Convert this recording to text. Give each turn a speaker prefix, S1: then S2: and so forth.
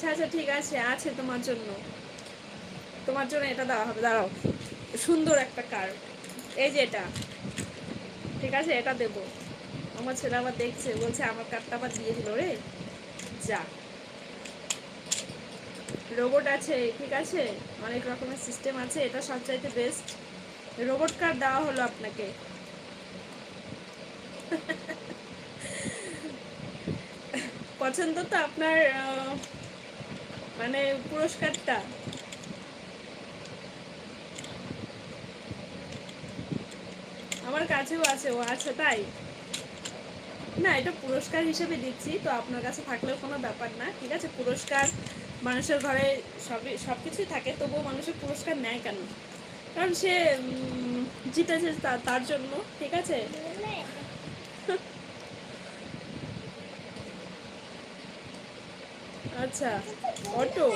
S1: আচ্ছা আচ্ছা ঠিক আছে, আছে তোমার জন্য, তোমার জন্য এটা দেওয়া হবে। দাঁড়াও, সুন্দর একটা কার্ড, এই যে এটা, ঠিক আছে এটা দেবো। আমার ছেলে আবার দেখছে, বলছে আমার কার্ডটা আবার দিয়ে দিল রে। যা, রোবট আছে, ঠিক আছে, অনেক রকমের সিস্টেম আছে, এটা সবচাইতে বেস্ট। রোবট কার্ড দেওয়া হলো আপনাকে। পছন্দ তো আপনার মানে পুরস্কারটা? আমার কাছেও আছে, ও আছে তাই না, এটা পুরস্কার হিসেবে দিচ্ছি, তো আপনার কাছে থাকলেও কোনো ব্যাপার না, ঠিক আছে। পুরস্কার মানুষের ঘরে সব কিছুই থাকে, তবুও মানুষের পুরস্কার নেয় কেন? কারণ সে জিতেছে তার জন্য, ঠিক আছে। আচ্ছা, অটো,